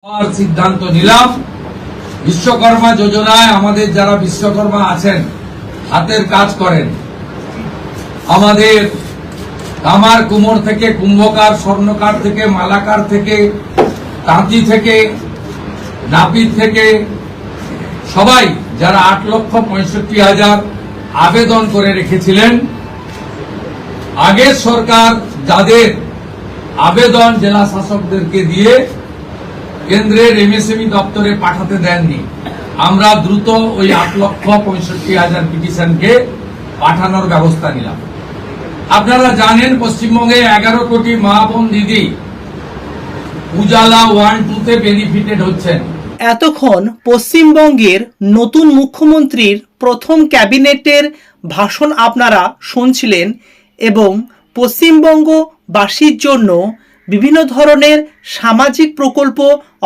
সিদ্ধান্ত নিলাম বিশ্বকর্মা যোজনায় আমাদের যারা বিশ্বকর্মা আছেন, হাতের কাজ করেন, আমাদের কামার কুমোর থেকে কুম্ভকার, স্বর্ণকার থেকে মালাকার থেকে তাঁতি থেকে নাপিত থেকে সবাই যারা 8,65,000 আবেদন করে রেখেছিলেন, আগের সরকার যাদের আবেদন জেলা শাসকদেরকে দিয়ে কেন্দ্রের এমএসএমই দপ্তরে পাঠাতে দেননি, আমরা দ্রুত ওই 8,65,000 পিটিশনকে পাঠানোর ব্যবস্থা নিলাম। আপনারা জানেন পশ্চিমবঙ্গে 11 কোটি মা বোন দিদি উজালা 1-2 বেনিফিটেড হচ্ছেন। এতক্ষণ পশ্চিমবঙ্গের নতুন মুখ্যমন্ত্রীর প্রথম ক্যাবিনেটের ভাষণ আপনারা শুনছিলেন এবং পশ্চিমবঙ্গবাসীর জন্য বিভিন্ন ধরনের সামাজিক প্রকল্প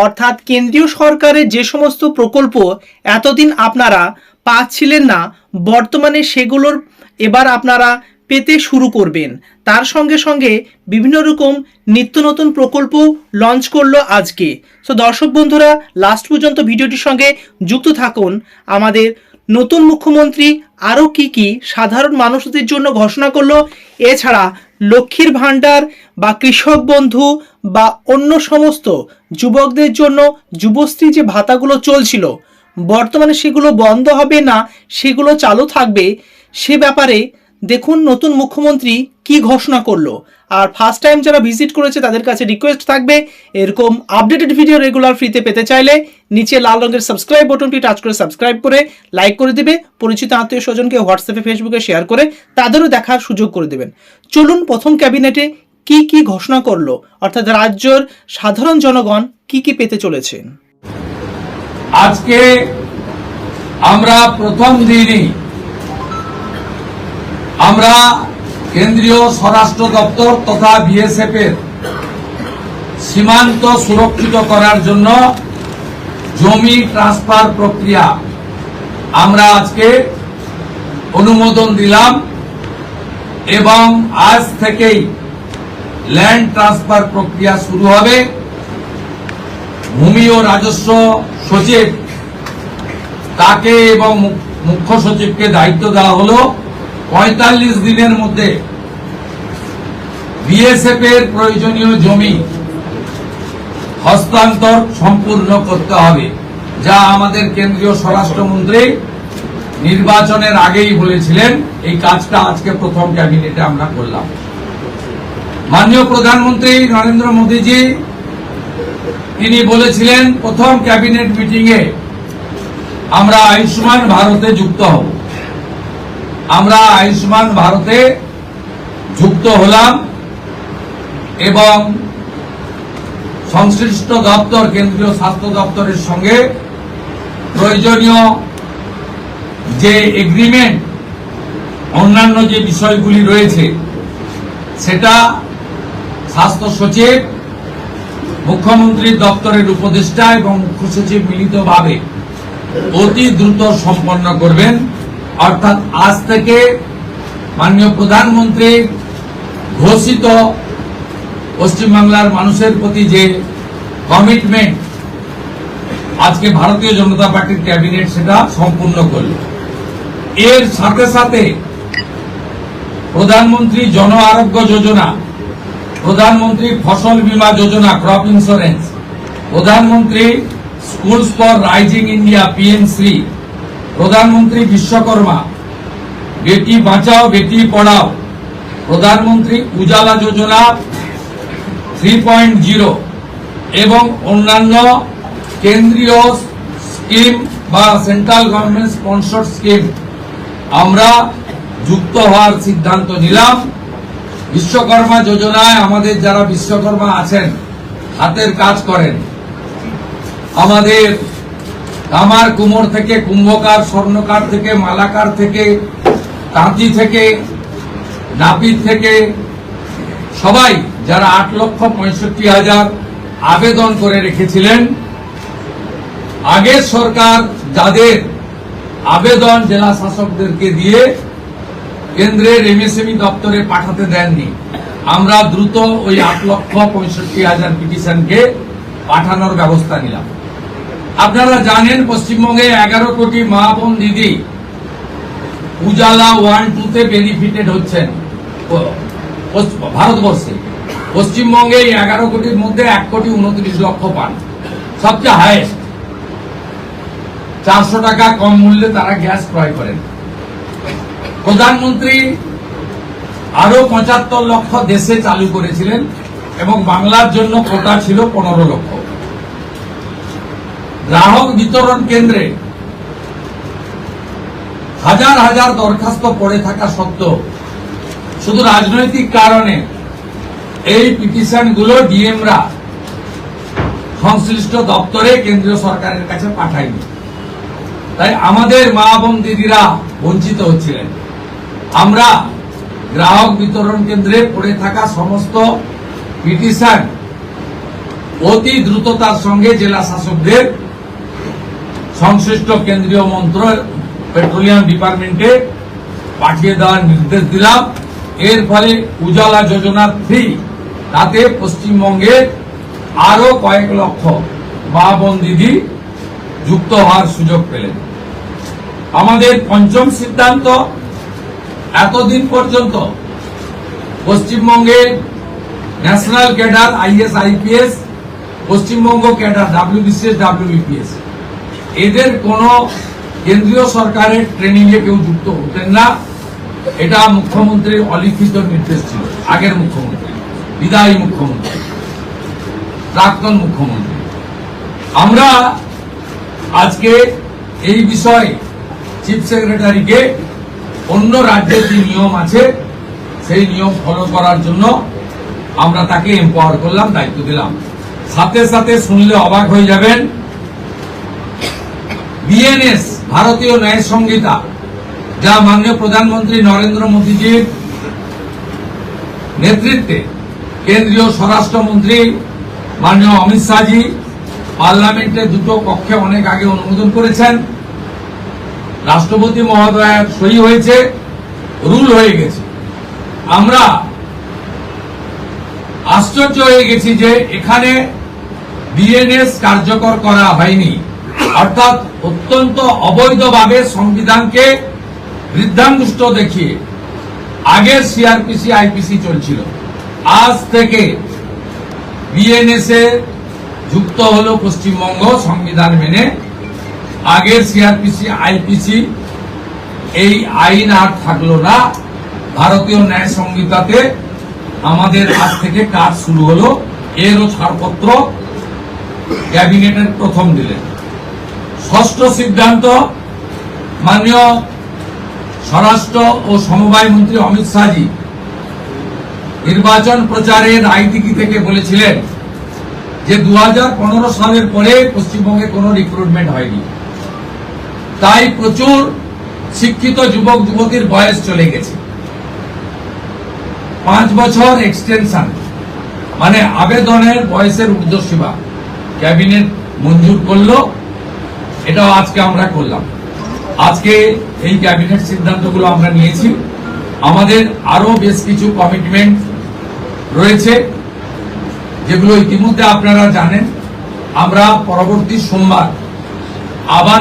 অর্থাৎ কেন্দ্রীয় সরকারের যে সমস্ত প্রকল্প এতদিন আপনারা পাচ্ছিলেন না, বর্তমানে সেগুলোর এবার আপনারা পেতে শুরু করবেন। তার সঙ্গে সঙ্গে বিভিন্ন রকম নিত্য নতুন প্রকল্প লঞ্চ করলো আজকে। সো দর্শক বন্ধুরা, লাস্ট পর্যন্ত ভিডিওটির সঙ্গে যুক্ত থাকুন। আমাদের নতুন মুখ্যমন্ত্রী আরও কি সাধারণ মানুষদের জন্য ঘোষণা করলো, এছাড়া লক্ষ্মীর ভাণ্ডার বা কৃষক বন্ধু বা অন্য সমস্ত যুবকদের জন্য যুবশ্রী যে ভাতাগুলো চলছিল, বর্তমানে সেগুলো বন্ধ হবে না, সেগুলো চালু থাকবে। সে ব্যাপারে দেখুন নতুন মুখ্যমন্ত্রী কি ঘোষণা করলো। আর ফার্স্ট টাইম যারা ভিজিট করেছে তাদের কাছে রিকোয়েস্ট থাকবে, এরকম আপডেটেড ভিডিও রেগুলার ফ্রিতে পেতে চাইলে নিচে লাল রঙের সাবস্ক্রাইব বাটনটি টাচ করে সাবস্ক্রাইব করে লাইক করে দিবে, পরিচিত আত্মীয় স্বজনকে হোয়াটসঅ্যাপে ফেসবুকে শেয়ার করে তাদেরও দেখার সুযোগ করে দেবেন। চলুন প্রথম ক্যাবিনেটে কি ঘোষণা করলো, অর্থাৎ রাজ্যের সাধারণ জনগণ কি পেতে চলেছেন। আজকে আমরা প্রথম দিনই আমরা কেন্দ্রীয় স্বরাষ্ট্র দপ্তর তথা বিএসএফ এর সীমান্ত সুরক্ষিত করার জন্য জমি ট্রান্সফার প্রক্রিয়া আমরা আজকে অনুমোদন দিলাম এবং আজ থেকেই ল্যান্ড ট্রান্সফার প্রক্রিয়া শুরু হবে। ভূমি ও রাজস্ব সচিব তাকে এবং মুখ্য সচিবকে দায়িত্ব দেওয়া হলো 45 দিনের মধ্যে বিএসএফ এর প্রয়োজনীয় জমি হস্তান্তর সম্পূর্ণ করতে হবে, যা আমাদের কেন্দ্রীয় স্বরাষ্ট্রমন্ত্রী নির্বাচনের আগেই বলেছিলেন। এই কাজটা আজকে প্রথম ক্যাবিনেটে আমরা করলাম। মাননীয় প্রধানমন্ত্রী নরেন্দ্র মোদীজি তিনি বলেছিলেন প্রথম ক্যাবিনেট মিটিংয়ে আমরা আয়ুষ্মান ভারতে যুক্ত হব। আমরা আয়ুষ্মান ভারতে যুক্ত হলাম এবং সংশ্লিষ্ট দপ্তর কেন্দ্রীয় স্বাস্থ্য দপ্তরের সঙ্গে প্রয়োজনীয় যে এগ্রিমেন্ট অন্যান্য যে বিষয়গুলি রয়েছে সেটা স্বাস্থ্য সচিব, মুখ্যমন্ত্রীর দপ্তরের উপদেষ্টা এবং মুখ্য সচিব মিলিতভাবে অতি দ্রুত সম্পন্ন করবেন। অর্থাৎ আজ থেকে মাননীয় প্রধানমন্ত্রীর ঘোষিত পশ্চিমবাংলার মানুষের প্রতি যে কমিটমেন্ট আজকে ভারতীয় জনতা পার্টির ক্যাবিনেট সেটা সম্পূর্ণ করল। এর সাথে সাথে প্রধানমন্ত্রী জন আরোগ্য যোজনা, প্রধানমন্ত্রী ফসল বীমা যোজনা ক্রপ ইন্স্যুরেন্স, প্রধানমন্ত্রী স্কুলস ফর রাইজিং ইন্ডিয়া পিএমশ্রী, প্রধানমন্ত্রী বিশ্বকর্মা, বেটি বাঁচাও বেটি পড়াও, প্রধানমন্ত্রী উজালা যোজনা 3.0 এবং অন্যান্য কেন্দ্রীয় স্কিম বা সেন্ট্রাল গভর্নমেন্ট স্পন্সর্ড স্কিম আমরা যুক্ত হওয়ার সিদ্ধান্ত নিলাম। বিশ্বকর্মা যোজনায় আমাদের যারা বিশ্বকর্মা আছেন, হাতের কাজ করেন, আমাদের কামার কুমোর থেকে কুম্ভকার, স্বর্ণকার থেকে মালাকার থেকে তাঁতি থেকে নাপিত থেকে সবাই যারা 8,65,000 আবেদন করে রেখেছিলেন, আগের সরকার যাদের আবেদন জেলা শাসকদেরকে দিয়ে কেন্দ্রের এমএসএমই দপ্তরে পাঠাতে দেননি, আমরা দ্রুত ওই 8,65,000 পিটিশনকে পাঠানোর ব্যবস্থা নিলাম। আপনারা জানেন পশ্চিমবঙ্গে 11 কোটি মা বোন দিদি উজালা 1-2 তে বেনিফিটেড হচ্ছেন ভারতবর্ষে। পশ্চিমবঙ্গে 11 কোটির মধ্যে 1 কোটি 29 লক্ষ পান, সবচেয়ে হাইয়েস্ট। 400 টাকা কম মূল্যে তারা গ্যাস ক্রয় করেন। প্রধানমন্ত্রী আরো 75 লক্ষ দেশে চালু করেছিলেন এবং বাংলার জন্য কোটা ছিল 15 লক্ষ। গ্রাহক বিতরণ কেন্দ্রে হাজার হাজার দরখাস্ত পড়ে থাকা সত্ত্বেও শুধু রাজনৈতিক কারণে এই পিটিশনগুলো ডিএমরা সংশ্লিষ্ট দপ্তরে কেন্দ্রীয় সরকারের কাছে পাঠায়নি। তাই আমাদের মা বোন দিদিরা বঞ্চিত হচ্ছিলেন। আমরা গ্রাহক বিতরণ কেন্দ্রে পড়ে থাকা সমস্ত পিটিশন অতি দ্রুততার সঙ্গে জেলা শাসকদের সংশ্লিষ্ট কেন্দ্রীয় পেট্রোলিয়াম ডিপার্টমেন্টে পাঠিয়ে দেওয়ার নির্দেশ দিলাম। এর ফলে উজালা যোজনা 3 তাতে পশ্চিমবঙ্গে আরো কয়েক লক্ষ মা বোন দিদি যুক্ত হওয়ার সুযোগ পেলেন। আমাদের পঞ্চম সিদ্ধান্ত, এতদিন পর্যন্ত পশ্চিমবঙ্গে national cadre IAS IPS, Paschimbanga cadre WBCS WBPS এদের কোন কেন্দ্রীয় সরকারের ট্রেনিং এ কেউ যুক্ত হতেন না। এটা মুখ্যমন্ত্রীর অলিখিত নির্দেশ ছিল। আগের মুখ্যমন্ত্রী, বিদায়ী মুখ্যমন্ত্রী, প্রাক্তন মুখ্যমন্ত্রী। আমরা আজকে এই বিষয়ে চিফ সেক্রেটারিকে অন্য রাজ্যের যে নিয়ম আছে সেই নিয়ম ফলো করার জন্য আমরা তাকে এম্পাওয়ার করলাম, দায়িত্ব দিলাম। সাথে সাথে শুনলে অবাক হয়ে যাবেন, বিএনএস ভারতীয় ন্যায় সংহিতা, যা মাননীয় প্রধানমন্ত্রী নরেন্দ্র মোদীজির নেতৃত্বে কেন্দ্রীয় স্বরাষ্ট্রমন্ত্রী মাননীয় অমিত শাহজি পার্লামেন্টে দুটো কক্ষে অনেক আগে অনুমোদন করেছেন, রাষ্ট্রপতি মহোদয়ের সই হয়েছে, রুল হয়ে গেছে। আমরা আশ্চর্য হয়ে গেছি যে এখানে বিএনএস কার্যকর করা হয়নি, অর্থাৎ অত্যন্ত অবৈধভাবে সংবিধানকে বৃদ্ধাঙ্গুষ্ঠ দেখিয়ে আগের সিআরপিসি আইপিসি চলছিল। আজ থেকে বিএনএস এ যুক্ত হলো পশ্চিমবঙ্গ সংবিধান মেনে। আগের সিআরপিসি আইপিসি এই আইন আর থাকলো না। ভারতীয় ন্যায় সংহিতাতে আমাদের আজ থেকে কাজ শুরু হলো। এরও ছাড়পত্র ক্যাবিনেটের প্রথম দিলেন। ষষ্ঠ সিদ্ধান্ত, মাননীয় স্বরাষ্ট্র ও সমবায় মন্ত্রী অমিত শাহজি নির্বাচন প্রচারের রায়দিঘি থেকে বলেছিলেন যে 2015 সালের পরে পশ্চিমবঙ্গে কোনো রিক্রুটমেন্ট হয়নি, তাই প্রচুর শিক্ষিত যুবক যুবতীর বয়স চলে গেছে। 5 বছর এক্সটেনশন মানে আবেদনের বয়সের ঊর্ধ্বসীমা ক্যাবিনেট মঞ্জুর করলো। এটাও আজকে আমরা করলাম। আজকে এই ক্যাবিনেট সিদ্ধান্তগুলো আমরা নিয়েছি। আমাদের আরো বেশ কিছু কমিটমেন্ট রয়েছে যেগুলো ইতিমধ্যে আপনারা জানেন। আমরা পরবর্তী সোমবার আবার